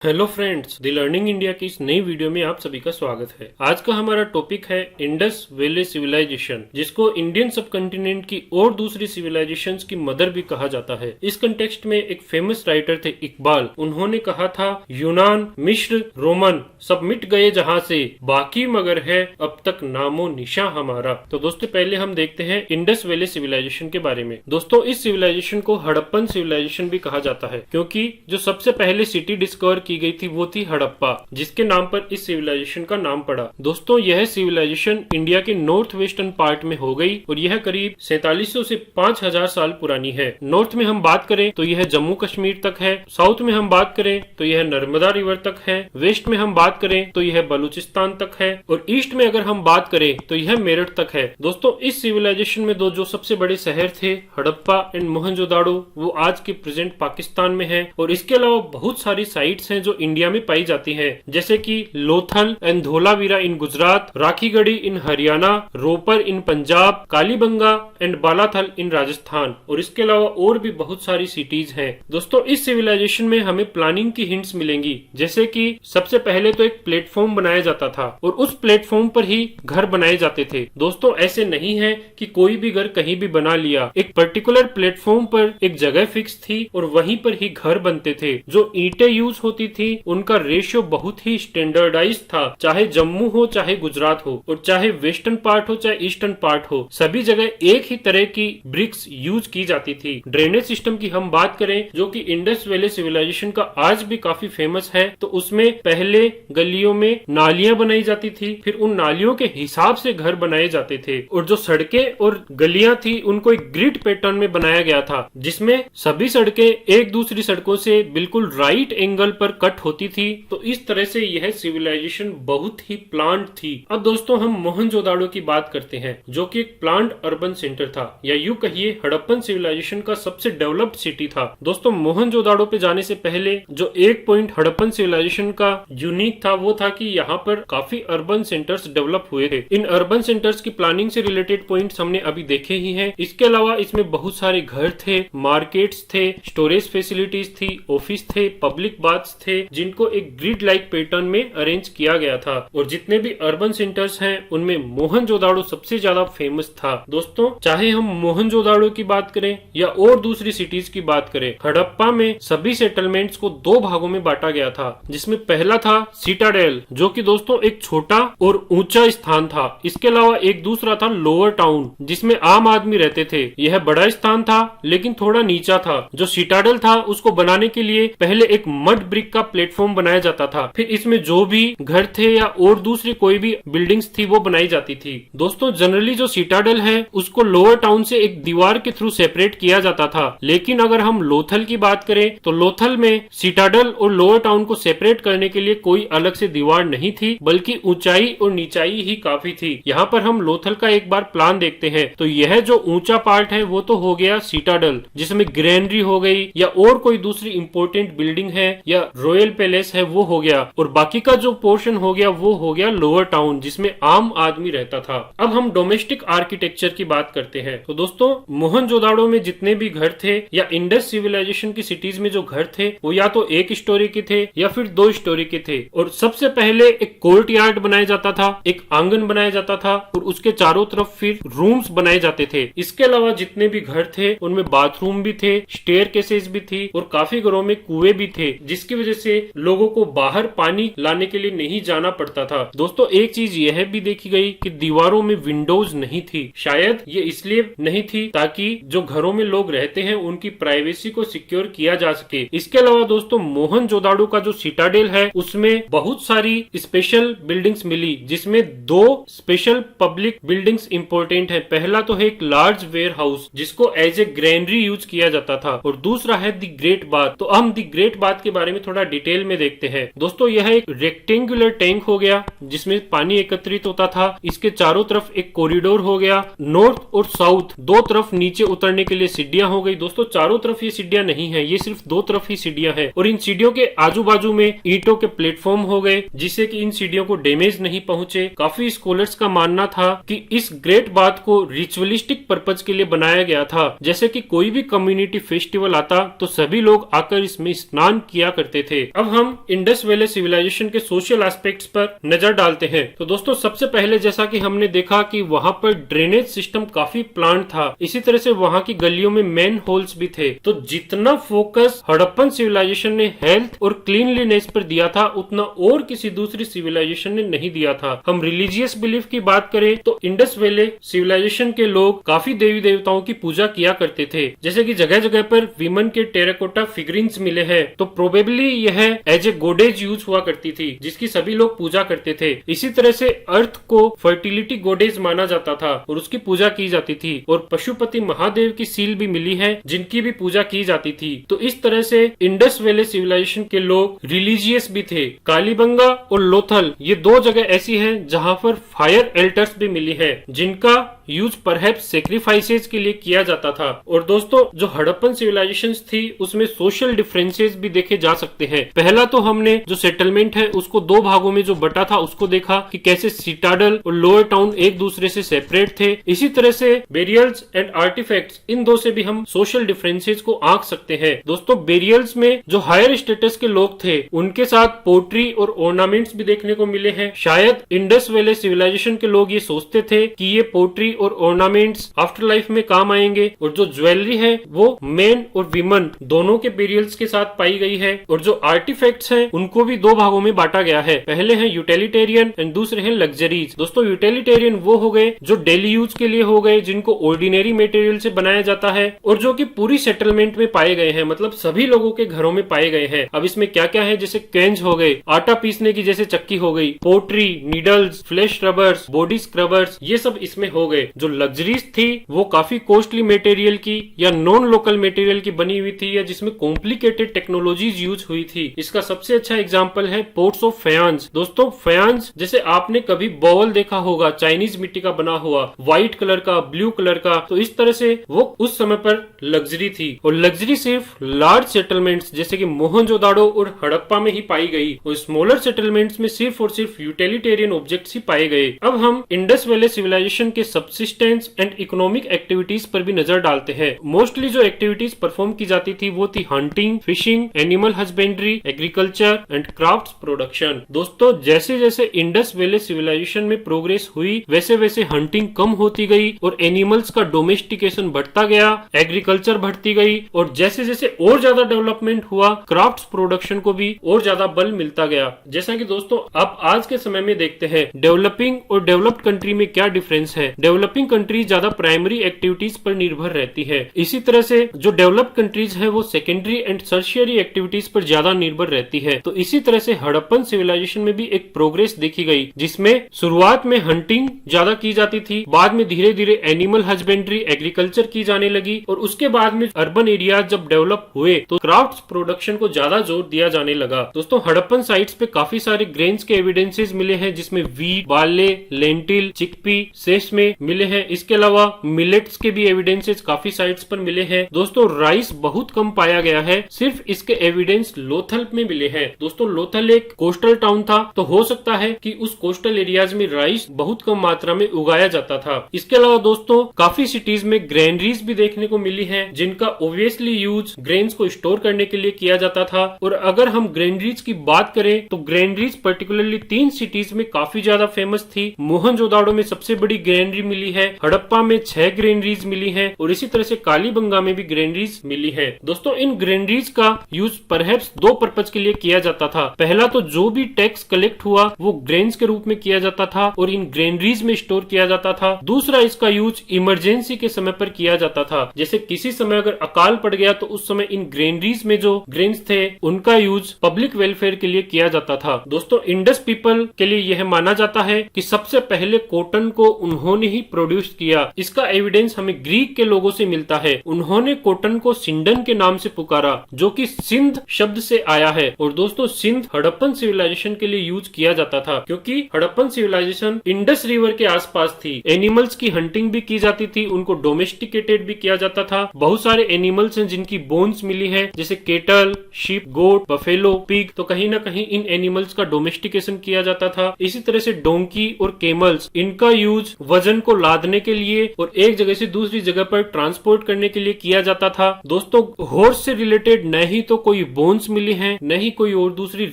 Hello friends, the learning India की इस नई वीडियो में आप सभी का स्वागत है। आज का हमारा टॉपिक है इंडस वैली सिविलाइजेशन, जिसको इंडियन सब कॉन्टिनेंट की और दूसरी सिविलाइजेशंस की मदर भी कहा जाता है। इस कंटेक्स्ट में एक फेमस राइटर थे इकबाल। उन्होंने कहा था, यूनान, मिस्र, रोमन सब मिट गए जहाँ से, बाकी मगर है अब तक नामो निशा हमारा। तो दोस्तों पहले हम देखते हैं इंडस वैली सिविलाइजेशन के बारे में। दोस्तों इस सिविलाइजेशन को हड़प्पन सिविलाइजेशन भी कहा जाता है, क्योंकि जो सबसे पहले सिटी डिस्कवर की गई थी वो थी हड़प्पा, जिसके नाम पर इस सिविलाइजेशन का नाम पड़ा। दोस्तों यह सिविलाइजेशन इंडिया के नॉर्थ वेस्टर्न पार्ट में हो गई और यह करीब 4700 से 5000 साल पुरानी है। नॉर्थ में हम बात करें तो यह जम्मू कश्मीर तक है, साउथ में हम बात करें तो यह नर्मदा रिवर तक है, वेस्ट में हम बात करें तो यह बलूचिस्तान तक है और ईस्ट में अगर हम बात करें तो यह मेरठ तक है। दोस्तों इस सिविलाइजेशन में जो सबसे बड़े शहर थे हड़प्पा एंड मोहनजोदाड़ो, वो आज के प्रेजेंट पाकिस्तान में है। और इसके अलावा बहुत सारी साइट्स हैं जो इंडिया में पाई जाती हैं, जैसे कि Lothal and Dholavira in Gujarat, Rakhigarhi in Haryana, Ropar in Punjab, Kalibangan and Balathal in Rajasthan. और इसके अलावा और भी बहुत सारी सिटीज हैं। दोस्तों इस सिविलाइजेशन में हमें प्लानिंग की हिंट्स मिलेंगी, जैसे कि सबसे पहले तो एक प्लेटफॉर्म बनाया जाता था और उस प्लेटफॉर्म पर ही घर बनाए जाते थे। दोस्तों ऐसे नहीं है कि कोई भी घर कहीं भी बना लिया, एक पर्टिकुलर प्लेटफॉर्म पर एक जगह फिक्स थी और वहीं पर ही घर बनते थे। जो ईंटें यूज होती थी उनका रेशियो बहुत ही स्टैंडर्डाइज था, चाहे जम्मू हो चाहे गुजरात हो और चाहे वेस्टर्न पार्ट हो चाहे ईस्टर्न पार्ट हो, सभी जगह एक ही तरह की ब्रिक्स यूज की जाती थी। ड्रेनेज सिस्टम की हम बात करें जो कि इंडस वैली सिविलाइजेशन का आज भी काफी फेमस है, तो उसमें पहले गलियों में नालियां बनाई जाती थी, फिर उन नालियों के हिसाब से घर बनाए जाते थे और जो सड़कें और गलियां थी उनको एक ग्रिड पैटर्न में बनाया गया था, जिसमें सभी सड़कें एक दूसरी सड़कों से बिल्कुल राइट एंगल पर कट होती थी। तो इस तरह से यह सिविलाइजेशन बहुत ही प्लांट थी। अब दोस्तों हम मोहनजोदाड़ो की बात करते हैं, जो कि एक प्लांट अर्बन सेंटर था, या यूं कहिए हड़प्पन सिविलाइजेशन का सबसे डेवलप्ड सिटी था। दोस्तों मोहनजोदाड़ो पे जाने से पहले जो एक पॉइंट हड़प्पन सिविलाइजेशन का यूनिक था वो था कि यहाँ पर काफी अर्बन सेंटर्स डेवलप हुए थे। इन अर्बन सेंटर्स की प्लानिंग से रिलेटेड पॉइंट्स हमने अभी देखे ही हैं। इसके अलावा इसमें बहुत सारे घर थे, मार्केट्स थे, स्टोरेज फैसिलिटीज थी, ऑफिस थे, पब्लिक बाथ्स थे, जिनको एक ग्रिड लाइक पैटर्न में अरेंज किया गया था। और जितने भी अर्बन सेंटर्स हैं उनमें मोहनजोदाड़ो सबसे ज्यादा फेमस था। दोस्तों चाहे हम मोहनजोदाड़ो की बात करें या और दूसरी सिटीज की बात करें, हड़प्पा में सभी सेटलमेंट्स को दो भागों में बांटा गया था, जिसमें पहला था सिटाडेल, जो कि दोस्तों एक छोटा और ऊंचा स्थान था। इसके अलावा एक दूसरा था लोअर टाउन, जिसमें आम आदमी रहते थे। यह बड़ा स्थान था लेकिन थोड़ा नीचा था। जो सिटाडेल था उसको बनाने के लिए पहले एक मड ब्रिक का प्लेटफॉर्म बनाया जाता था, फिर इसमें जो भी घर थे या और दूसरी कोई भी बिल्डिंग्स थी वो बनाई जाती थी। दोस्तों जनरली जो सिटाडेल है उसको लोअर टाउन से एक दीवार के थ्रू सेपरेट किया जाता था, लेकिन अगर हम लोथल की बात करें तो लोथल में सिटाडेल और लोअर टाउन को सेपरेट करने के लिए कोई अलग से दीवार नहीं थी, बल्कि ऊंचाई और नीचाई ही काफी थी। यहाँ पर हम लोथल का एक बार प्लान देखते हैं तो यह जो ऊंचा पार्ट है वो तो हो गया सिटाडेल, जिसमें ग्रेनरी हो गई या और कोई दूसरी इंपोर्टेंट बिल्डिंग है या रॉयल पैलेस है वो हो गया, और बाकी का जो पोर्शन हो गया वो हो गया लोअर टाउन, जिसमें आम आदमी रहता था। अब हम डोमेस्टिक आर्किटेक्चर की बात करते हैं। तो दोस्तों मोहनजोदाड़ो में जितने भी घर थे या इंडस सिविलाइजेशन की सिटीज में जो घर थे वो या तो एक स्टोरी के थे या फिर दो स्टोरी के थे। और सबसे पहले एक कोर्ट यार्ड बनाया जाता था, एक आंगन बनाया जाता था और उसके चारों तरफ फिर रूम्स बनाए जाते थे। इसके अलावा जितने भी घर थे उनमें बाथरूम भी थे, स्टेयरकेसेस भी थी और काफी घरों में कुएं भी थे, जिसकी वजह से लोगों को बाहर पानी लाने के लिए नहीं जाना पड़ता था। दोस्तों एक चीज यह भी देखी गई कि दीवारों में विंडोज नहीं थी। शायद ये इसलिए नहीं थी ताकि जो घरों में लोग रहते हैं उनकी प्राइवेसी को सिक्योर किया जा सके। इसके अलावा दोस्तों मोहनजोदाड़ो का जो सिटाडेल है उसमें बहुत सारी स्पेशल बिल्डिंग्स मिली, जिसमें दो स्पेशल पब्लिक बिल्डिंग्स इंपॉर्टेंट है। पहला तो है एक लार्ज वेयर हाउस जिसको एज ए ग्रेनरी यूज किया जाता था, और दूसरा है द ग्रेट बाथ। तो हम द ग्रेट बाथ के बारे में थोड़ा डिटेल में देखते हैं। दोस्तों यह एक रेक्टेंगुलर टैंक हो गया जिसमें पानी एकत्रित होता था। इसके चारों तरफ एक कॉरिडोर हो गया, नॉर्थ और साउथ दो तरफ नीचे उतरने के लिए सीढ़ियां हो गई। दोस्तों चारों तरफ ये सीढ़ियां नहीं है, ये सिर्फ दो तरफ ही सीढ़ियां हैं, और इन सीढ़ियों के आजू बाजू में ईंटों के प्लेटफॉर्म हो गए, जिससे कि इन सीढ़ियों को डैमेज नहीं पहुंचे। काफी स्कॉलर्स का मानना था कि इस ग्रेट बाथ को रिचुअलिस्टिक पर्पज के लिए बनाया गया था, जैसे कि कोई भी कम्युनिटी फेस्टिवल आता तो सभी लोग आकर इसमें स्नान किया करते थे। अब हम इंडस वैली सिविलाइजेशन के सोशल एस्पेक्ट्स पर नजर डालते हैं। तो दोस्तों सबसे पहले जैसा कि हमने देखा कि वहां पर ड्रेनेज सिस्टम काफी प्लांट था, इसी तरह से वहां की गलियों में मैन होल्स भी थे। तो जितना फोकस हड़प्पन सिविलाइजेशन ने हेल्थ और क्लीनलीनेस पर दिया था उतना और किसी दूसरी सिविलाइजेशन ने नहीं दिया था। हम रिलीजियस बिलीफ की बात करें तो इंडस वैली सिविलाइजेशन के लोग काफी देवी देवताओं की पूजा किया करते थे, जैसे कि जगह जगह पर विमन के टेराकोटा फिगरिन्स मिले हैं। तो प्रोबेबली यह एज ए गोडेज यूज हुआ करती थी जिसकी सभी लोग पूजा करते थे। इसी तरह से अर्थ को फर्टिलिटी गोडेज माना जाता था और उसकी पूजा की जाती थी, और पशुपति महादेव की सील भी मिली है जिनकी भी पूजा की जाती थी। तो इस तरह से इंडस वैली सिविलाइजेशन के लोग रिलीजियस भी थे। कालीबंगा और लोथल ये दो जगह ऐसी हैं जहां पर फायर एल्टर्स भी मिली है जिनका यूज परहैप्स सेक्रीफाइसेस के लिए किया जाता था। और दोस्तों जो हड़प्पन सिविलाइजेशंस थी उसमें सोशल डिफरेंसेस भी देखे जा सकते हैं। पहला तो हमने जो सेटलमेंट है उसको दो भागों में जो बटा था उसको देखा कि कैसे सिटाडल और लोअर टाउन एक दूसरे से सेपरेट थे। इसी तरह से बेरियल्स एंड आर्टिफैक्ट्स, इन दो से भी हम सोशल डिफरेंसेस को आंक सकते हैं। दोस्तों बेरियल्स में जो हायर स्टेटस के लोग थे उनके साथ पोट्री और ऑर्नामेंट्स भी देखने को मिले हैं। शायद इंडस वैली सिविलाइजेशन के लोग ये सोचते थे कि ये पोट्री और ऑर्नामेंट्स आफ्टर लाइफ में काम आएंगे, और जो ज्वेलरी है वो मेन और विमन दोनों के बेरियल्स के साथ पाई गई है। और जो आर्टिफैक्ट्स हैं उनको भी दो भागों में बांटा गया है, पहले हैं यूटिलिटेरियन एंड दूसरे हैं लग्जरीज। दोस्तों यूटिलिटेरियन वो हो गए जो डेली यूज के लिए हो गए, जिनको ऑर्डिनरी मटेरियल से बनाया जाता है और जो कि पूरी सेटलमेंट में पाए गए हैं, मतलब सभी लोगों के घरों में पाए गए हैं। अब इसमें क्या क्या है, जैसे केंज हो गए, आटा पीसने की जैसे चक्की हो गई, pottery, needles, flesh rubbers, body scrubbers, ये सब इसमें हो गए। जो लग्जरीज थी वो काफी कॉस्टली मटेरियल की या नॉन लोकल मटेरियल की बनी हुई थी या जिसमें कॉम्प्लिकेटेड टेक्नोलॉजीज यूज हुई थी। इसका सबसे अच्छा एग्जांपल है पोर्ट्स ऑफ फयांस। दोस्तों फयांस जैसे आपने कभी बाउल देखा होगा चाइनीज मिट्टी का बना हुआ, व्हाइट कलर का, ब्लू कलर का, तो इस तरह से वो उस समय पर लग्जरी थी। और लग्जरी सिर्फ लार्ज सेटलमेंट्स जैसे कि मोहनजोदाड़ो और हड़प्पा में ही पाई गई, और स्मॉलर सेटलमेंट्स में सिर्फ और सिर्फ यूटिलिटेरियन ऑब्जेक्ट्स ही पाए गए। अब हम इंडस वैली सिविलाइजेशन के सबसिस्टेंस एंड इकोनॉमिक एक्टिविटीज पर भी नजर डालते हैं। मोस्टली जो एक्टिविटीज परफॉर्म की जाती थी वो थी hunting, fishing, animal husbandry, agriculture and crafts production. दोस्तों जैसे जैसे इंडस वैली सिविलाइजेशन में प्रोग्रेस हुई वैसे वैसे हंटिंग कम होती गई और एनिमल्स का डोमेस्टिकेशन बढ़ता गया, एग्रीकल्चर बढ़ती गई, और जैसे जैसे और ज्यादा डेवलपमेंट हुआ क्राफ्ट्स प्रोडक्शन को भी और ज्यादा बल मिलता गया। जैसा कि दोस्तों अब आज के समय में देखते हैं डेवलपिंग और डेवलप्ड कंट्री में क्या डिफरेंस है। डेवलपिंग कंट्रीज ज्यादा प्राइमरी एक्टिविटीज पर निर्भर रहती है, इसी तरह से जो डेवलप्ड कंट्रीज है वो सेकेंडरी एंड टर्शियरी एक्टिविटीज पर ज्यादा निर्भर रहती है। तो इसी तरह से हड़प्पन सिविलाइजेशन में भी एक प्रोग्रेस देखी गई जिसमें शुरुआत में हंटिंग ज्यादा की जाती थी, बाद में धीरे धीरे एनिमल हस्बेंड्री, एग्रीकल्चर की जाने लगी, और उसके बाद में अर्बन एरिया जब डेवलप हुए तो क्राफ्ट्स प्रोडक्शन को ज्यादा जोर दिया जाने लगा। दोस्तों हड़प्पन साइट्स पे काफी सारे ग्रेन्स के एविडेंसेस मिले हैं जिसमें wheat, barley, lentil, chickpea, sesame मिले हैं। इसके अलावा मिलेट्स के भी एविडेंसेस काफी साइट्स पर मिले हैं। दोस्तों राइस बहुत कम पाया गया है, सिर्फ इसके एविडेंस लोथल में मिले हैं। दोस्तों लोथल एक कोस्टल टाउन था, तो हो सकता है कि उस कोस्टल एरियाज में राइस बहुत कम मात्रा में उगाया जाता था। इसके अलावा दोस्तों काफी सिटीज में ग्रेनरीज भी देखने को मिली है जिनका ऑब्वियसली यूज ग्रेन्स को स्टोर करने के लिए किया जाता था। और अगर हम ग्रेनरीज की बात करें तो ग्रेनरीज पर्टिकुलरली 3 सिटीज में काफी ज्यादा फेमस थी। मोहनजोदाड़ो में सबसे बड़ी ग्रेनरी मिली है, हड़प्पा में 6 ग्रेनरीज मिली है, और इसी तरह से कालीबंगा में भी ग्रेनरीज मिली है। दोस्तों इन ग्रेनरीज का यूज परहैप्स 2 पर्पज के लिए किया जाता था। पहला तो जो भी टैक्स कलेक्ट हुआ वो ग्रेन्स के रूप में किया जाता था और इन ग्रेनरीज में स्टोर किया जाता था। दूसरा इसका यूज इमरजेंसी के समय पर किया जाता था, जैसे किसी समय अगर अकाल पड़ गया तो उस समय इन ग्रेनरीज में जो ग्रेन्स थे उनका यूज पब्लिक वेलफेयर के लिए किया जाता था। दोस्तों इंडस पीपल के लिए यह माना जाता है कि सबसे पहले कॉटन को उन्होंने ही प्रोड्यूस किया। इसका एविडेंस हमें ग्रीक के लोगों से मिलता है। उन्होंने कॉटन को सिंडन के नाम से पुकारा जो कि सिंध शब्द से आया है। और दोस्तों सिंध हड़प्पन सिविलाइजेशन के लिए यूज किया जाता था क्योंकि हड़प्पन सिविलाइजेशन इंडस रिवर के आसपास थी। एनिमल्स की हंटिंग भी की जाती थी, उनको डोमेस्टिकेटेड भी किया जाता था। बहुत सारे एनिमल्स हैं जिनकी बोन्स मिली है, जैसे केटल, शीप, गोट, बफेलो, पिग, तो कहीं ना कहीं इन एनिमल्स का डोमेस्टिकेशन किया जाता था। इसी तरह से डोंकी और केमल्स, इनका यूज वजन को लादने के लिए और एक जगह से दूसरी जगह पर ट्रांसपोर्ट करने के लिए किया जाता था। दोस्तों हॉर्स से रिलेटेड न ही तो कोई बोन्स मिली हैं, न ही कोई और दूसरी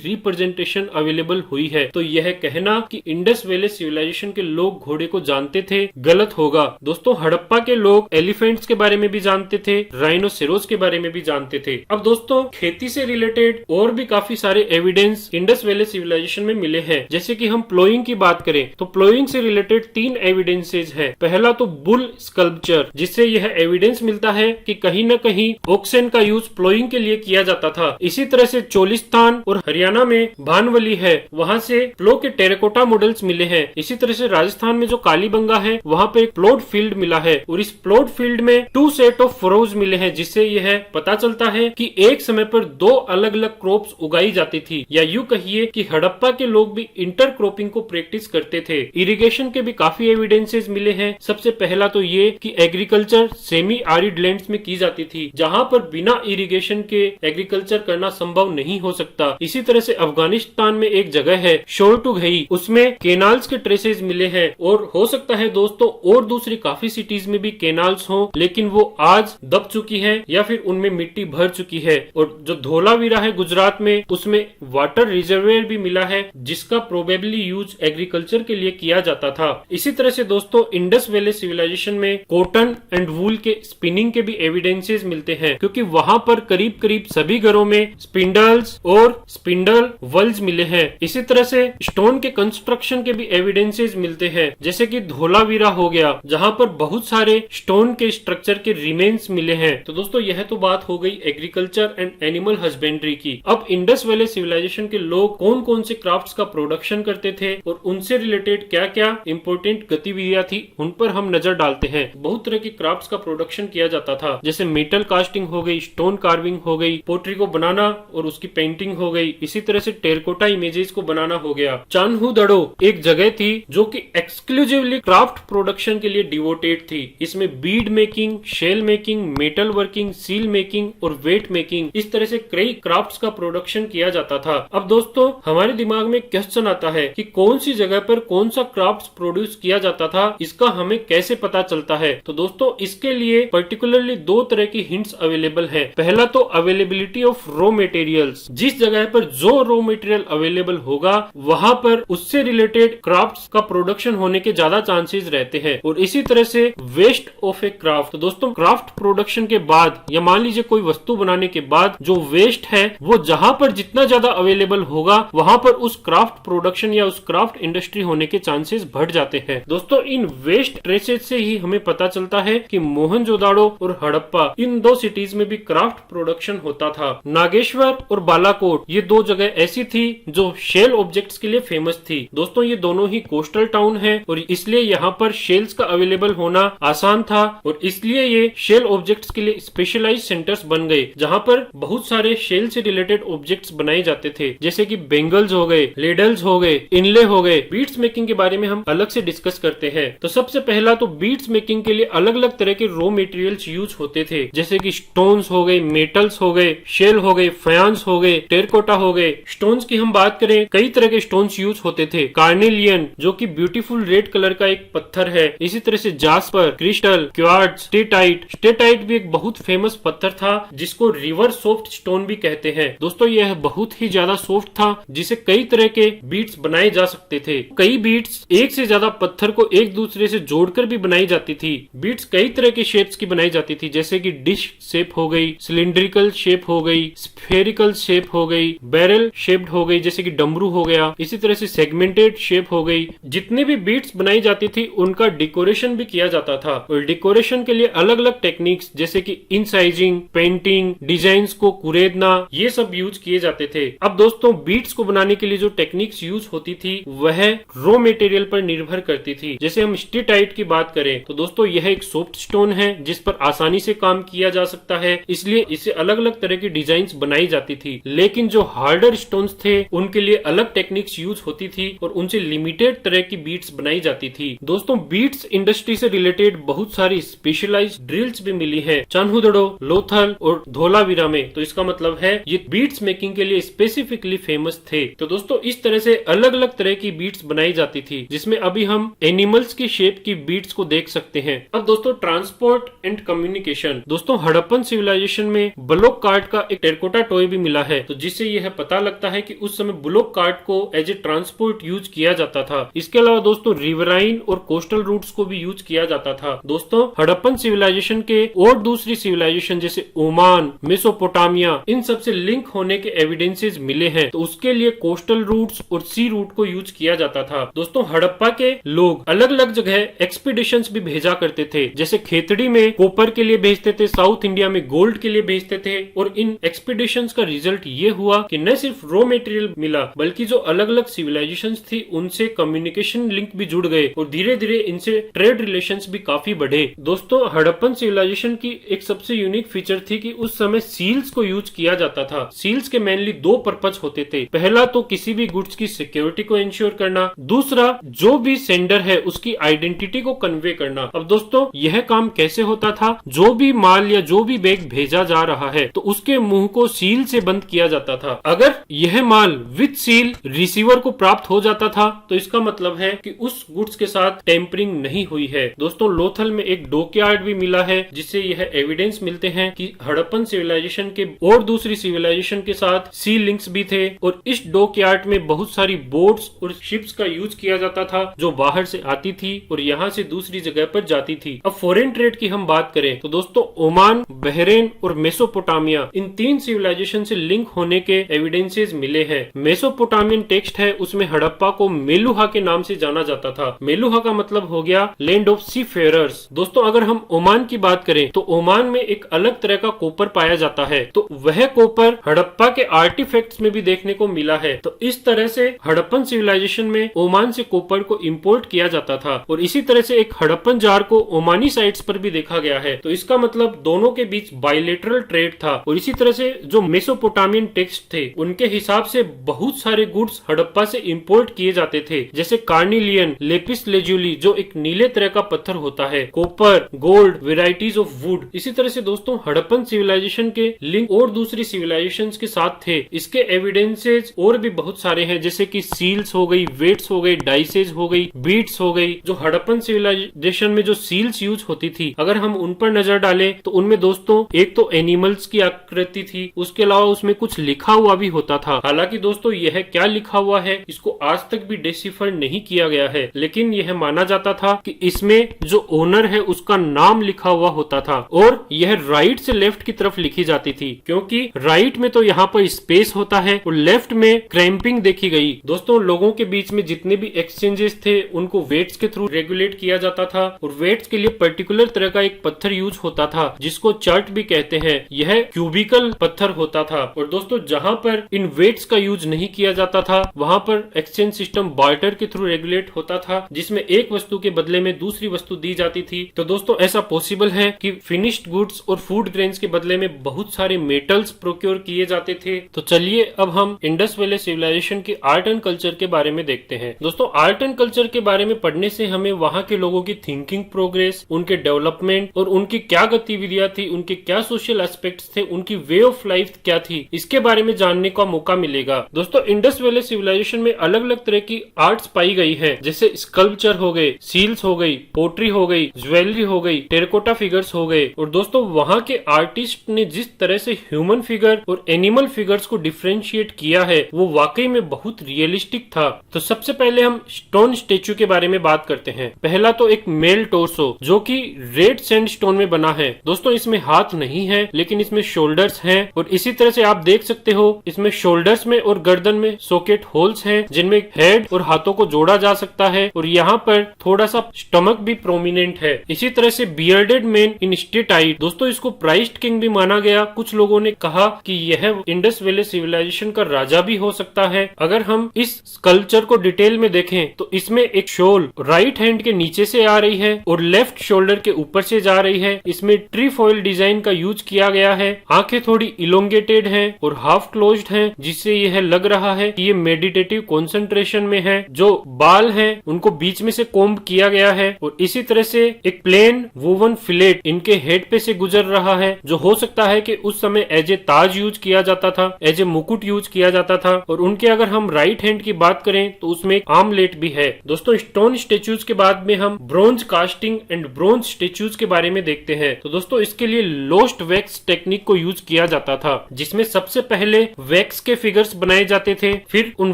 रिप्रेजेंटेशन अवेलेबल हुई है। तो यह कहना कि इंडस वैली सिविलाइजेशन के लोग घोड़े को जानते थे गलत होगा। दोस्तों हड़प्पा के लोग एलिफेंट्स के बारे में भी जानते थे, राइनोसेरोस के बारे में भी जानते थे। अब दोस्तों खेती से रिलेटेड और भी काफी सारे एविडेंस इंडस वैली सिविलाइजेशन में मिले हैं। जैसे कि हम प्लोइंग की बात करें तो प्लोइंग से रिलेटेड 3 एविडेंसेज है। पहला तो बुल स्कल्पचर, जिससे यह एविडेंस मिलता है कि कहीं न कहीं ओक्सेन का यूज प्लोइंग के लिए किया जाता था। इसी तरह से चोलिस्तान और हरियाणा में भानवली है, वहां से प्लो के टेराकोटा मॉडल्स मिले हैं। इसी तरह से राजस्थान में जो कालीबंगा है वहां पे एक प्लॉट फील्ड मिला है और इस प्लॉट फील्ड में 2 सेट ऑफ फरोज मिले हैं, जिससे यह पता चलता है कि एक समय पर 2 अलग अलग क्रॉप्स उगाई जाती थी। या यूं कहिए कि हड़प्पा के लोग भी इंटर क्रॉपिंग को प्रैक्टिस करते थे। इरिगेशन के भी काफी एविडेंसेस मिले हैं। सबसे पहला तो ये कि एग्रीकल्चर सेमी आरिड लैंड्स में की जाती थी, जहां पर बिना इरिगेशन के एग्रीकल्चर करना संभव नहीं हो सकता। इसी तरह से अफगानिस्तान में एक जगह है शोरटुघई, उसमें केनाल्स के ट्रेसेस मिले हैं और हो सकता है दोस्तों और दूसरी काफी सिटीज में भी केनाल्स हो, लेकिन वो आज दब चुकी है या फिर उनमें मिट्टी भर चुकी है। और जो धोलावीरा है गुजरात में, उसमें वाटर रिजर्वेयर भी मिला है, जिसका प्रोबेबली यूज एग्रीकल्चर के लिए किया जाता था। इसी तरह से दोस्तों इंडस वैली सिविलाइजेशन में कॉटन एंड वूल के स्पिनिंग के भी एविडेंसेस मिलते हैं, क्योंकि वहां पर करीब करीब सभी घरों में स्पिंडल्स और स्पिंडल वल्स मिले हैं। इसी तरह से स्टोन के कंस्ट्रक्शन के भी एविडेंसेस मिलते हैं, जैसे कि धोलावीरा हो गया, जहां पर बहुत सारे स्टोन के स्ट्रक्चर के रिमेन्स मिले हैं। तो दोस्तों यह तो बात हो गई एग्रीकल्चर एंड एनिमल हस्बेंड्री की। अब इंडस वैली सिविलाइजेशन के लोग कौन कौन से क्राफ्ट्स का प्रोडक्शन करते थे और उनसे रिलेटेड क्या क्या इंपॉर्टेंट गतिविधियां थी, उन पर हम नजर डालते हैं। बहुत तरह के क्राफ्ट्स का प्रोडक्शन किया जाता था, जैसे मेटल कास्टिंग हो गई, स्टोन कार्विंग हो गई, पोट्री को बनाना और उसकी पेंटिंग हो गई। इसी तरह से टेराकोटा इमेजेस को बनाना हो गया। चान्हुदड़ो एक जगह थी जो कि एक्सक्लूसिवली क्राफ्ट प्रोडक्शन के लिए डिवोटेड थी। इसमें bead making, shell making, metal working, seal making और वेट मेकिंग, इस तरह से कई क्राफ्ट्स का प्रोडक्शन किया जाता था। अब दोस्तों हमारे दिमाग में क्वेश्चन आता है कि कौन सी जगह पर कौन सा क्राफ्ट्स प्रोड्यूस किया जाता था, इसका हमें कैसे पता चलता है। तो दोस्तों इसके लिए पर्टिकुलरली 2 तरह की हिंट्स अवेलेबल है। पहला तो अवेलेबिलिटी ऑफ रॉ मटेरियल्स, जिस जगह पर जो रॉ मटेरियल अवेलेबल होगा वहां पर उससे रिलेटेड क्राफ्ट्स का प्रोडक्शन होने के ज्यादा चांसेस रहते हैं। और इसी तरह से वेस्ट ऑफ ए क्राफ्ट, तो दोस्तों क्राफ्ट प्रोडक्शन के बाद या मान लीजिए कोई वस्तु बनाने के बाद जो वेस्ट है वो जहां पर जितना ज्यादा अवेलेबल होगा वहां पर उस क्राफ्ट प्रोडक्शन या उस क्राफ्ट इंडस्ट्री होने के चांसेस बढ़ जाते हैं। दोस्तों इन वेस्ट ट्रेसेस से ही हमें पता चलता है कि मोहनजोदाड़ो और हड़प्पा, इन 2 सिटीज में भी क्राफ्ट प्रोडक्शन होता था। नागेश्वर और बालाकोट ये 2 जगह ऐसी थी जो शेल ऑब्जेक्ट्स के लिए फेमस थी। दोस्तों ये दोनों ही कोस्टल टाउन है और इसलिए यहाँ पर शेल्स का अवेलेबल होना आसान था और इसलिए ये शेल ऑब्जेक्ट्स के लिए स्पेशलाइज्ड सेंटर्स बन गए, जहाँ पर बहुत सारे शेल से रिलेटेड ऑब्जेक्ट्स बनाए जाते थे, जैसे कि बेंगल्स हो गए, लेडल्स हो गए, इनले हो गए। बीड्स मेकिंग के बारे में हम अलग से डिस्कस करते हैं। तो सबसे पहला तो बीड्स मेकिंग के लिए अलग अलग तरह के रॉ मटेरियल्स यूज होते थे, जैसे कि स्टोन्स हो गए, मेटल्स हो गए, शेल हो गए, फयांस हो गए, टेराकोटा हो गए। स्टोन्स की हम बात करें, कई तरह के स्टोन्स यूज होते थे। कार्नेलियन जो कि ब्यूटीफुल रेड कलर का एक पत्थर है, इसी तरह से जास्पर, क्रिस्टल, क्वार्ट्ज, स्टेटाइट भी एक बहुत फेमस पत्थर था जिसको रिवर सॉफ्ट स्टोन भी कहते हैं। दोस्तों यह बहुत ही ज्यादा सॉफ्ट था जिसे कई तरह के बीट्स बनाए जा सकते थे। कई बीट्स एक से ज्यादा पत्थर को एक दूसरे से जोड़कर भी बनाई जाती थी। बीट्स कई तरह के शेप्स की बनाई जाती थी, जैसे कि डिश शेप हो गई, सिलिंड्रिकल शेप हो गई, स्फेरिकल शेप हो गई, बैरल शेप्ड हो गई जैसे कि डमरू हो गया, इसी तरह से सेगमेंटेड शेप हो गई। जितने भी बीट्स बनाई जाती थी उनका डेकोरेशन भी किया जाता था और डेकोरेशन के लिए अलग अलग टेक्निक्स जैसे कि इनसाइजिंग, पेंटिंग, डिजाइन्स को कुरेदना, ये सब यूज किए जाते थे। अब दोस्तों बीट्स को बनाने के लिए जो टेक्निक्स यूज होती थी वह रॉ मटेरियल पर निर्भर करती थी। जैसे हम स्टेटाइट की बात करें तो दोस्तों यह एक सॉफ्ट स्टोन है जिस पर आसानी से काम किया जा सकता है, इसलिए इसे अलग अलग तरह की डिजाइन्स बनाई जाती थी। लेकिन जो हार्डर स्टोन्स थे उनके लिए अलग टेक्निक्स यूज होती थी और उनसे लिमिटेड तरह की बीट्स बनाई जाती थी। दोस्तों बीट्स इंडस्ट्री से रिलेटेड बहुत सारी स्पेशलाइज्ड ड्रिल्स भी मिली है चान्हुदड़ो, लोथल और धोलावीरा में। तो इसका मतलब है ये बीट्स मेकिंग के लिए स्पेसिफिकली फेमस थे। तो दोस्तों इस तरह से अलग अलग तरह की बीट्स बनाई जाती थी, जिसमें अभी हम एनिमल्स की शेप की बीट्स को देख सकते हैं। अब दोस्तों ट्रांसपोर्ट एंड कम्युनिकेशन। दोस्तों हड़प्पन सिविलाइजेशन में ब्लॉक कार्ट का एक टेराकोटा टॉय भी मिला है, तो जिससे यह पता लगता है कि उस समय ब्लॉक कार्ट को एज ए ट्रांसपोर्ट यूज किया जाता था। इसके अलावा दोस्तों रिवराइन और कोस्टल रूट्स को भी यूज किया जाता था। दोस्तों हड़प्पन सिविलाइजेशन के और दूसरी सिविलाइजेशन जैसे ओमान, मेसोपोटामिया, इन सब से लिंक होने के एविडेंसेस मिले हैं, तो उसके लिए कोस्टल रूट्स और सी रूट को यूज किया जाता था। दोस्तों हड़प्पा के लोग अलग अलग जगह एक्सपीडिशंस भी भेजा करते थे, जैसे खेतड़ी में कॉपर के लिए भेजते थे, साउथ इंडिया में गोल्ड के लिए भेजते थे। और इन एक्सपीडिशंस का रिजल्ट ये हुआ कि न सिर्फ रॉ मटेरियल मिला, बल्कि जो अलग अलग सिविलाइजेशंस थी उनसे कम्युनिकेशन लिंक भी जुड़ गए और धीरे धीरे इनसे ट्रेड रिलेशंस भी काफी बढ़े। दोस्तों हड़प्पन सिविलाइजेशन की एक सबसे यूनिक फीचर थी कि उस समय सील्स को यूज किया जाता था। सील्स के मेनली दो पर्पज होते थे। पहला तो किसी भी गुड्स की सिक्योरिटी को इंश्योर करना, दूसरा जो भी सेंडर है उसकी आइडेंटिटी को कन्वे करना। अब दोस्तों यह काम कैसे होता था? जो भी माल या जो भी बैग भेजा जा रहा है तो उसके मुंह को सील से बंद किया जाता था। अगर यह माल विद सील रिसीवर को प्राप्त हो जाता था तो इसका मतलब है कि उस गुड्स के साथ टेम्परिंग नहीं हुई है। दोस्तों लोथल में एक डॉकयार्ड भी मिला है, जिससे यह एविडेंस मिलते हैं कि हड़प्पन सिविलाइजेशन के और दूसरी सिविलाइजेशन के साथ सी लिंक्स भी थे। और इस डॉकयार्ड में बहुत सारी बोट्स और शिप्स का यूज किया जाता था जो बाहर से आती थी और यहाँ से दूसरी जगह पर जाती थी। अब फॉरेन ट्रेड की हम बात करें तो दोस्तों ओमान, बहरेन और मेसोपोटामिया, इन तीन सिविलाइजेशन से लिंक होने के एविडेंसेस मिले हैं। मेसोपोटामियन टेक्स्ट है, उसमें हड़प्पा को मेलुहा के नाम से जाना जाता था। मेलुहा का मतलब हो गया लैंड ऑफ सी फेयरर्स। दोस्तों अगर हम ओमान की बात करें तो ओमान में एक अलग तरह का कॉपर पाया जाता है, तो वह कॉपर हड़प्पा के आर्टिफैक्ट्स में भी देखने को मिला है। तो इस तरह से हड़प्पन सिविलाइजेशन में ओमान से कॉपर को इंपोर्ट किया जाता था और इसी तरह से एक हड़प्पन जार को ओमानी साइट्स पर भी देखा गया है। तो इसका मतलब दोनों के बीच बायलेटरल ट्रेड था। और इसी तरह से जो मेसोपोटामियन टेक्स्ट थे उनके हिसाब से बहुत सारे गुड्स हड़प्पा से इंपोर्ट किए जाते थे, जैसे कार्निलियन, लेपिस लेजुली जो एक नीले तरह का पत्थर होता है, copper, gold, varieties of would. इसी तरह से दोस्तों हड़प्पन सिविलाइजेशन के लिंक और दूसरी सिविलाइजेशन के साथ थे। इसके एविडेंसेस और भी बहुत सारे हैं, जैसे कि सील्स हो गई, वेट्स हो गई, डाइसेज हो गई, बीट्स हो गई। जो हड़प्पन सिविलाइजेशन में जो सील्स यूज होती थी, अगर हम उन पर नजर डालें तो उनमें दोस्तों एक तो एनिमल्स की आकृति थी, उसके अलावा उसमें कुछ लिखा हुआ भी होता था। हालांकि दोस्तों यह क्या लिखा हुआ है इसको आज तक भी डिसिफर नहीं किया गया है, लेकिन यह माना जाता था कि इसमें जो ओनर है उसका नाम लिखा हुआ होता था और यह राइट से लेफ्ट की तरफ लिखी जाती थी, क्योंकि राइट में तो यहाँ पर स्पेस होता है और लेफ्ट में क्रैम्पिंग देखी गई। दोस्तों लोगों के बीच में जितने भी एक्सचेंजेस थे उनको वेट्स के थ्रू रेगुलेट किया जाता था और वेट्स के लिए पर्टिकुलर तरह का एक पत्थर यूज होता था जिसको चर्ट भी कहते हैं। यह क्यूबिकल पत्थर होता था। और दोस्तों जहां पर इन वेट्स का यूज नहीं किया जाता था वहां पर एक्सचेंज सिस्टम बार्टर के थ्रू रेगुलेट होता था, जिसमें एक वस्तु के बदले में दूसरी वस्तु दी जाती थी। तो दोस्तों ऐसा पॉसिबल है कि फिनिश्ड गुड्स और फूड ग्रेन्स के बदले में बहुत सारे मेटल्स प्रोक्योर किए जाते थे। तो चलिए अब हम इंडस वैली सिविलाइजेशन की आर्ट एंड कल्चर के बारे में देखते हैं। दोस्तों आर्ट एंड कल्चर के बारे में पढ़ने से हमें वहां के लोगों की थिंकिंग प्रोग्रेस, उनके डेवलपमेंट और उनकी क्या गतिविधियां थी, उनके क्या सोशल एस्पेक्ट्स थे, उनकी वे ऑफ लाइफ क्या थी, इसके बारे में जानने का मौका मिलेगा। दोस्तों इंडस वैली सिविलाइजेशन में अलग अलग तरह की आर्ट्स पाई गई है, जैसे स्कल्पचर हो गए, सील्स हो गई, पोट्री हो गई, ज्वेलरी हो गई, टेराकोटा फिगर्स हो गए। और दोस्तों वहां के आर्टिस्ट ने जिस तरह से ह्यूमन फिगर और एनिमल फिगर्स को डिफ्रेंशिएट किया है वो वाकई में बहुत रियलिस्टिक था। तो सबसे पहले हम स्टोन स्टेचू के बारे में बात करते हैं। पहला तो एक मेल टोर्सो जो कि रेड सैंडस्टोन में बना है। दोस्तों इसमें हाथ नहीं है लेकिन इसमें शोल्डर्स हैं और इसी तरह से आप देख सकते हो इसमें शोल्डर्स में और गर्दन में सॉकेट होल्स हैं जिनमें हेड और हाथों को जोड़ा जा सकता है और यहाँ पर थोड़ा सा स्टमक भी प्रोमिनेंट है। इसी तरह से बियर्डेड मैन इन स्टेटाइट, दोस्तों इसको प्राइस्ड किंग भी माना गया। कुछ लोगों ने कहा कि यह इंडस वैली सिविलाइजेशन का राजा भी हो सकता है। अगर हम इस स्कल्पचर को डिटेल में देखें तो इसमें एक शोल राइट हैंड के नीचे से आ रही है और लेफ्ट शोल्डर के ऊपर से जा रही है। इसमें ट्री फॉइल डिजाइन का यूज किया गया है। आंखें थोड़ी इलोंगेटेड हैं और हाफ क्लोज्ड हैं, जिससे यह लग रहा है कि ये मेडिटेटिव कंसंट्रेशन में है। जो बाल हैं उनको बीच में से कोम्ब किया गया है और इसी तरह से एक प्लेन वोवन फिलेट इनके हेड पे से गुजर रहा है, जो हो सकता है कि उस समय एज ए ताज यूज किया जाता था, एज ए मुकुट यूज किया जाता था। और उनके अगर हम राइट हैंड की बात करें तो उसमें एक आर्मलेट भी है। दोस्तों स्टोन स्टेचूज स्टेच्यूज के बाद में हम bronze casting and bronze statues के बारे में देखते हैं। तो दोस्तों इसके लिए लोस्ट वैक्स टेक्निक को यूज किया जाता था, जिसमें सबसे पहले वैक्स के फिगर्स बनाए जाते थे, फिर उन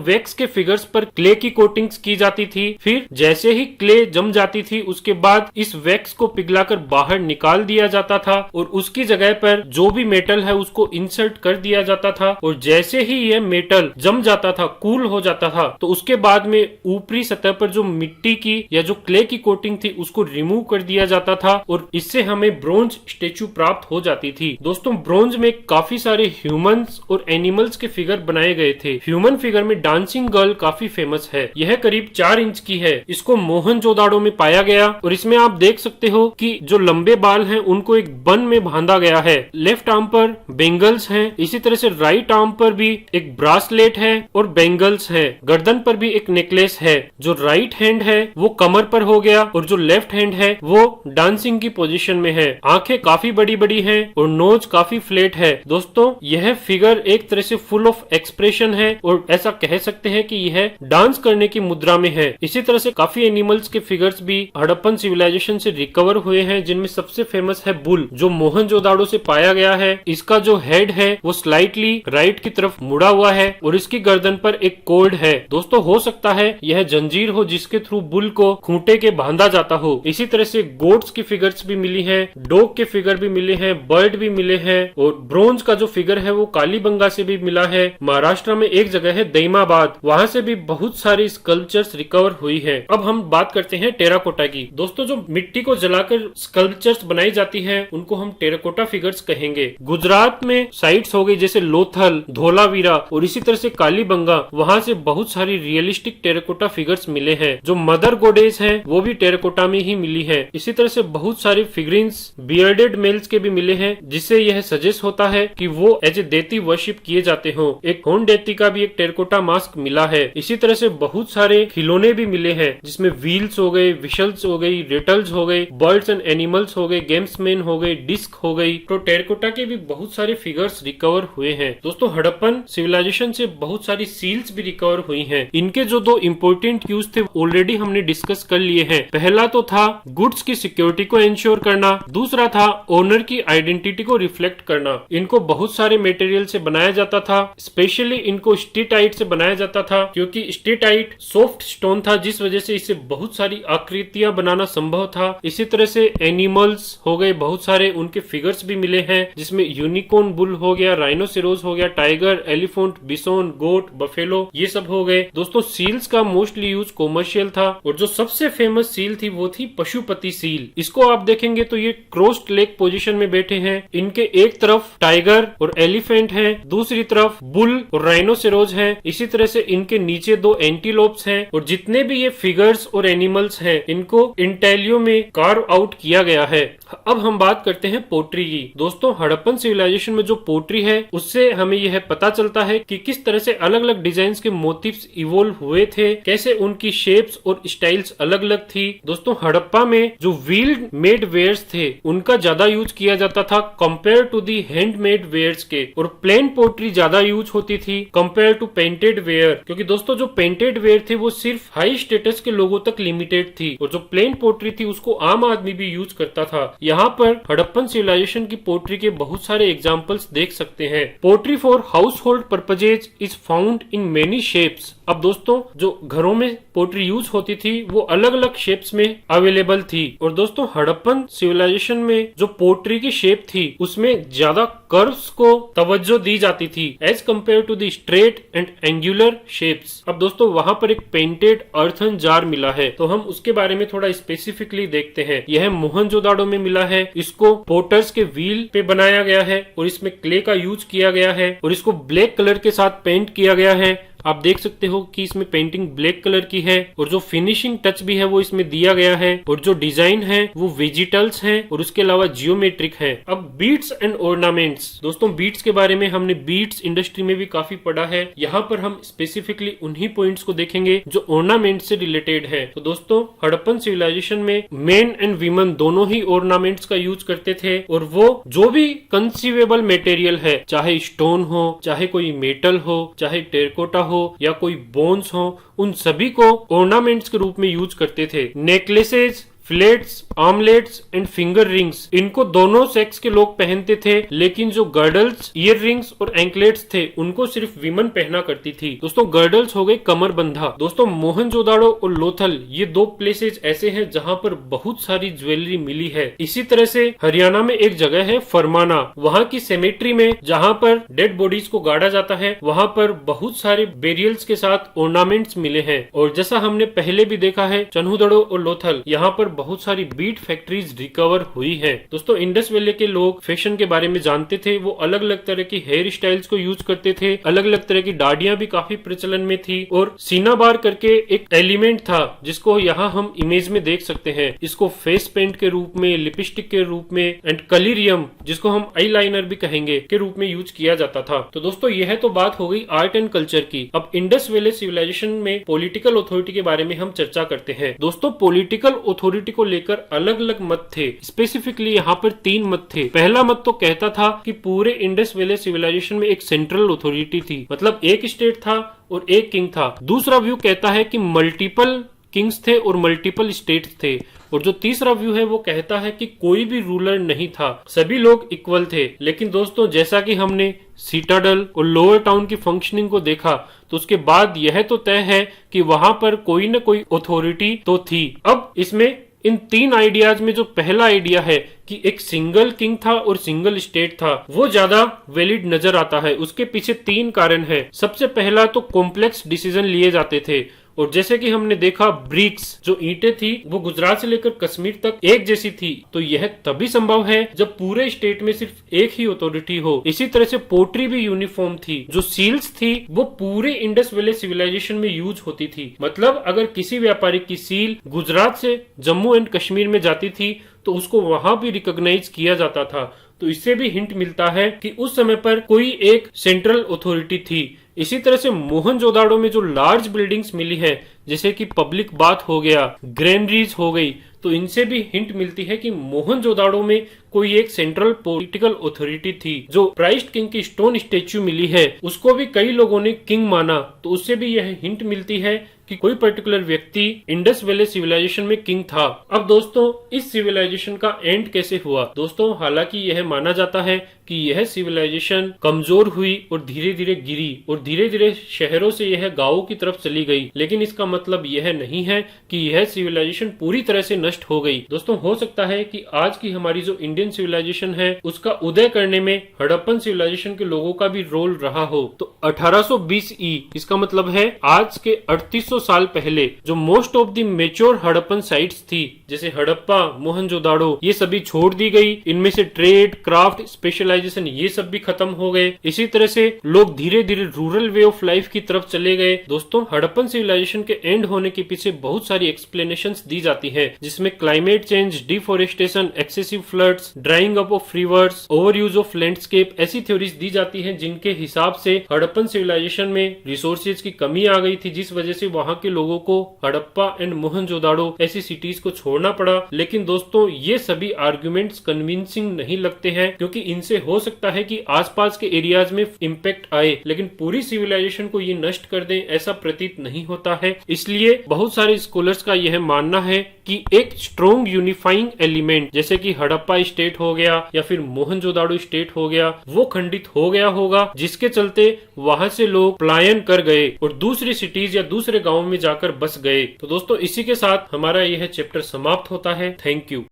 वैक्स के फिगर्स पर क्ले की कोटिंग्स की जाती थी, फिर जैसे ही क्ले जम जाती थी उसके बाद इस वैक्स को पिघलाकर बाहर निकाल दिया जाता था और उसकी जगह पर जो भी मेटल है उसको इंसर्ट कर दिया जाता था। और जैसे ही यह मेटल जम जाता था, कूल हो जाता था, तो उसके बाद में ऊपरी सतह पर जो मिट्टी की या जो क्ले की कोटिंग थी उसको रिमूव कर दिया जाता था और इससे हमें ब्रोंज स्टेच्यू प्राप्त हो जाती थी। दोस्तों ब्रोंज में काफी सारे ह्यूमंस और एनिमल्स के फिगर बनाए गए थे। ह्यूमन फिगर में डांसिंग गर्ल काफी फेमस है। यह करीब 4 इंच की है। इसको मोहनजोदाड़ो में पाया गया और इसमें आप देख सकते हो कि जो लंबे बाल हैं उनको एक बन में बांधा गया है। लेफ्ट आर्म पर बेंगल्स हैं, इसी तरह से राइट आर्म पर भी एक ब्रासलेट है और बेंगल्स है। गर्दन पर भी एक नेकलेस है। जो राइट हैंड है वो कमर पर हो गया और जो लेफ्ट हैंड है वो डांसिंग की पोजीशन में है। आंखें काफी बड़ी बड़ी हैं और नोज काफी फ्लैट है। दोस्तों यह फिगर एक तरह से फुल ऑफ एक्सप्रेशन है और ऐसा कह सकते हैं कि यह डांस करने की मुद्रा में है। इसी तरह से काफी एनिमल्स के फिगर्स भी हड़प्पन सिविलाइजेशन से रिकवर हुए हैं, जिनमें सबसे फेमस है बुल, जो मोहनजोदाड़ो से पाया गया है। इसका जो हेड है वो स्लाइटली राइट की तरफ मुड़ा हुआ है और इसकी गर्दन पर एक कॉर्ड है। दोस्तों हो सकता है यह जंजीर हो जिसके थ्रू बुल को खूंटे के बांधा जाता हो। इसी तरह से गोट्स की फिगर्स भी मिली है, डॉग के फिगर भी मिले हैं, बर्ड भी मिले हैं और ब्रोंज का जो फिगर है वो कालीबंगा से भी मिला है। महाराष्ट्र में एक जगह है दैमाबाद, वहां से भी बहुत सारी स्कल्पचर्स रिकवर हुई है। अब हम बात करते हैं टेराकोटा की। दोस्तों जो मिट्टी को जलाकर स्कल्पचर्स बनाई जाती है उनको हम टेराकोटा फिगर्स कहेंगे। गुजरात में साइट्स हो गई जैसे लोथल, धोलावीरा और इसी तरह से कालीबंगा, वहां से बहुत सारी रियलिस्टिक टेराकोटा फिगर्स मिले हैं। जो मदर गोडेस हैं वो भी टेराकोटा में ही मिली है। इसी तरह से बहुत सारी फिगरिन्स बियर्डेड मेल्स के भी मिले हैं, जिससे यह सजेस्ट होता है कि वो एज ए देती वर्शिप किए जाते हो। एक होन देती का भी एक टेराकोटा मास्क मिला है। इसी तरह से बहुत सारे खिलौने भी मिले हैं, जिसमें व्हील्स हो गए, विशल्स हो गई, रिटल्स हो गए, बर्ड्स एंड एनिमल्स हो गए, गेम्समैन हो गए, डिस्क हो गई। तो टेराकोटा के भी बहुत सारे फिगर्स रिकवर हुए हैं। दोस्तों हड़प्पन सिविलाइजेशन से बहुत सारी सील्स भी रिकवर हुई हैं। इनके जो 2 इम्पोर्टेंट यूज थे ऑलरेडी हमने डिस्कस कर लिए हैं। पहला तो था गुड्स की सिक्योरिटी को इंश्योर करना, दूसरा था ओनर की आइडेंटिटी को रिफ्लेक्ट करना। इनको बहुत सारे मटेरियल से बनाया जाता था, स्पेशली इनको स्टीटाइट से बनाया जाता था, क्योंकि स्टीटाइट सॉफ्ट स्टोन था जिस वजह से इसे बहुत सारी आकृतियां बनाना संभव था। इसी तरह से एनिमल्स हो गए बहुत सारे, उनके फिगर्स भी मिले हैं, जिसमें यूनिकॉर्न बुल हो गया, राइनोसेरोस हो गया, टाइगर, एलिफेंट, बिसोन, गोट, बफेलो, ये सब हो गए। दोस्तों सील्स का मोस्टली यूज कॉमर्शियल था और जो सबसे फेमस सील थी वो थी पशुपति सील। इसको आप देखेंगे तो ये क्रॉस्ड लेग पोजीशन में बैठे हैं। इनके एक तरफ टाइगर और एलिफेंट है, दूसरी तरफ बुल और राइनोसेरोस है। इसी तरह से इनके नीचे 2 एंटीलोप्स हैं और जितने भी ये फिगर्स और एनिमल्स हैं इनको इंटेलियो में कार्व आउट किया गया है। अब हम बात करते हैं पोट्री की। दोस्तों हड़प्पन सिविलाइजेशन में जो पोट्री है उससे हमें यह पता चलता है कि किस तरह से अलग अलग डिजाइन के मोटिव्स इवोल्व हुए थे, कैसे उनकी शेप्स और स्टाइल्स अलग अलग थी। दोस्तों हड़प्पा में जो व्हील मेड वेयर्स थे उनका ज्यादा यूज किया जाता था compare to the handmade wares के, और प्लेन पोट्री ज्यादा यूज होती थी कंपेयर टू पेंटेड वेयर, क्योंकि दोस्तों जो पेंटेड वेयर थे वो सिर्फ हाई स्टेटस के लोगों तक लिमिटेड थी और जो प्लेन पोट्री थी उसको आम आदमी भी यूज करता था। यहाँ पर हड़प्पन सिविलाइजेशन की पोट्री के बहुत सारे एग्जाम्पल्स देख सकते हैं। Pottery for household purposes is found in many shapes. अब दोस्तों जो घरों में पोट्री यूज होती थी वो अलग अलग शेप्स में अवेलेबल थी, और दोस्तों हड़प्पन सिविलाइजेशन में जो पोट्री की शेप थी उसमें ज्यादा कर्व्स को तवज्जो दी जाती थी as compare to the straight and angular shapes. अब दोस्तों वहां पर एक पेंटेड अर्थन जार मिला है, तो हम उसके बारे में थोड़ा स्पेसिफिकली देखते हैं। यह मोहनजोदाड़ो में मिला है। इसको पोटर्स के व्हील पे बनाया गया है और इसमें क्ले का यूज किया गया है और इसको ब्लैक कलर के साथ पेंट किया गया है। आप देख सकते हो कि इसमें पेंटिंग ब्लैक कलर की है और जो फिनिशिंग टच भी है वो इसमें दिया गया है, और जो डिजाइन है वो वेजिटल्स हैं और उसके अलावा जियोमेट्रिक है। अब बीड्स एंड ऑर्नामेंट्स। दोस्तों बीड्स के बारे में हमने बीड्स इंडस्ट्री में भी काफी पढ़ा है। यहाँ पर हम स्पेसिफिकली उन्हीं पॉइंट्स को देखेंगे जो ऑर्नामेंट से रिलेटेड है। तो दोस्तों हड़प्पन सिविलाइजेशन में मेन एंड वीमेन दोनों ही ऑर्नामेंट्स का यूज करते थे, और वो जो भी कंसीवेबल मटेरियल है, चाहे स्टोन हो, चाहे कोई मेटल हो, चाहे टेराकोटा हो या कोई बोन्स हो, उन सभी को ऑर्नामेंट्स के रूप में यूज करते थे। Necklaces, flats, armlets and finger rings, इनको दोनों सेक्स के लोग पहनते थे, लेकिन जो गर्डल्स, ईयर रिंग्स और एंकलेट्स थे उनको सिर्फ विमन पहना करती थी। दोस्तों गर्डल्स हो गई कमर बंधा। दोस्तों मोहनजोदाड़ो और लोथल ये दो प्लेसेस ऐसे हैं जहां पर बहुत सारी ज्वेलरी मिली है। इसी तरह से हरियाणा में एक जगह है फरमाना, वहां की सेमेट्री में जहां पर डेड बॉडीज को गाड़ा जाता है वहां पर बहुत सारे बेरियल्स के साथ ऑर्नामेंट्स मिले हैं। और जैसा हमने पहले भी देखा है चन्हूदड़ो और लोथल, यहाँ पर बहुत सारी बीट फैक्ट्रीज रिकवर हुई हैं। दोस्तों इंडस वैली के लोग फैशन के बारे में जानते थे, वो अलग अलग तरह की हेयर स्टाइल्स को यूज करते थे, अलग अलग तरह की दाढ़ियां भी काफी प्रचलन में थी। और सीना बार करके एक एलिमेंट था जिसको यहाँ हम इमेज में देख सकते हैं। इसको फेस पेंट के रूप में, लिपस्टिक के रूप में एंड कलिरियम जिसको हम आई लाइनर भी कहेंगे के रूप में यूज किया जाता था। तो दोस्तों यह तो बात हो गई आर्ट एंड कल्चर की। अब इंडस वैली सिविलाइजेशन में पॉलिटिकल अथॉरिटी के बारे में हम चर्चा करते हैं। दोस्तों पॉलिटिकल अथॉरिटी को लेकर अलग अलग मत थे। स्पेसिफिकली यहाँ पर 3 मत थे। पहला मत तो कहता था कि पूरे इंडस वैली सिविलाइजेशन में एक सेंट्रल अथॉरिटी थी, मतलब एक स्टेट था और एक किंग था। दूसरा व्यू कहता है कि मल्टीपल किंग्स थे और मल्टीपल स्टेट्स थे। और जो तीसरा व्यू है वो कहता है कि कोई भी रूलर नहीं था, सभी लोग इक्वल थे। लेकिन दोस्तों जैसा कि हमने सीटाडल और लोअर टाउन की फंक्शनिंग को देखा तो उसके बाद यह तो तय है कि वहां पर कोई न कोई अथॉरिटी तो थी। अब इसमें इन 3 आइडियाज में जो पहला आइडिया है कि एक सिंगल किंग था और सिंगल स्टेट था, वो ज्यादा वैलिड नजर आता है। उसके पीछे 3 कारण है। सबसे पहला तो कॉम्प्लेक्स डिसीजन लिए जाते थे, और जैसे कि हमने देखा ब्रिक्स जो ईंटें थी वो गुजरात से लेकर कश्मीर तक एक जैसी थी, तो यह तभी संभव है जब पूरे स्टेट में सिर्फ एक ही अथॉरिटी हो। इसी तरह से पोट्री भी यूनिफॉर्म थी। जो सील्स थी वो पूरे इंडस वैली सिविलाइजेशन में यूज होती थी। मतलब अगर किसी व्यापारी की सील गुजरात से जम्मू एंड कश्मीर में जाती थी तो उसको वहां भी रिकॉग्नाइज किया जाता था। तो इससे भी हिंट मिलता है कि उस समय पर कोई एक सेंट्रल अथॉरिटी थी। इसी तरह से मोहनजोदाड़ो में जो लार्ज बिल्डिंग्स मिली है, जैसे कि पब्लिक बाथ हो गया, ग्रैनरीज हो गई, तो इनसे भी हिंट मिलती है कि मोहनजोदाड़ो में कोई एक सेंट्रल पॉलिटिकल अथॉरिटी थी। जो क्राइस्ट किंग की स्टोन स्टेच्यू मिली है उसको भी कई लोगों ने किंग माना, तो उससे भी यह हिंट मिलती है कि कोई पर्टिकुलर व्यक्ति इंडस वैली सिविलाइजेशन में किंग था। अब दोस्तों इस सिविलाइजेशन का एंड कैसे हुआ? दोस्तों हालांकि यह माना जाता है कि यह सिविलाइजेशन कमजोर हुई और धीरे धीरे गिरी और धीरे धीरे शहरों से यह गांवों की तरफ चली गई, लेकिन इसका मतलब यह नहीं है कि यह सिविलाइजेशन पूरी तरह से नष्ट हो गई। दोस्तों हो सकता है कि आज की हमारी जो इंडियन सिविलाइजेशन है उसका उदय करने में हड़प्पन सिविलाइजेशन के लोगों का भी रोल रहा हो। तो 1820 इसका मतलब है आज के 3800 साल पहले जो most of the mature Harappan sites थी, जैसे हड़प्पा, मोहनजोदाड़ो, ये सभी छोड़ दी गई। इनमें से ट्रेड, क्राफ्ट, स्पेशलाइजेशन ये सब भी खत्म हो गए। इसी तरह से लोग धीरे धीरे रूरल वे ऑफ लाइफ की तरफ चले गए। दोस्तों हड़प्पन सिविलाइजेशन के एंड होने के पीछे बहुत सारी एक्सप्लेनेशंस दी जाती है, जिसमें climate change, deforestation, excessive floods, drawing up of reverse, over use of landscape, ऐसी थ्योरीज दी जाती है जिनके हिसाब से हड़प्पन सिविलाइजेशन में रिसोर्सेज की कमी आ गई थी, जिस वजह से वहां के लोगों को हड़प्पा एंड मोहनजोदाड़ो ऐसी सिटीज को छोड़ना पड़ा। लेकिन दोस्तों ये सभी आर्गुमेंट्स कन्विंसिंग नहीं लगते हैं, क्योंकि इनसे हो सकता है कि आसपास के एरियाज में इम्पैक्ट आए, लेकिन पूरी सिविलाइजेशन को ये नष्ट कर दें ऐसा प्रतीत नहीं होता है। इसलिए बहुत सारे स्कॉलर्स का यह मानना है कि एक स्ट्रॉन्ग यूनिफाइंग एलिमेंट जैसे कि हड़प्पा स्टेट हो गया या फिर मोहनजोदाड़ो स्टेट हो गया, वो खंडित हो गया होगा, जिसके चलते वहां से लोग पलायन कर गए और दूसरी सिटीज या दूसरे गांव में जाकर बस गए। तो दोस्तों इसी के साथ हमारा यह चैप्टर समाप्त होता है। Thank you.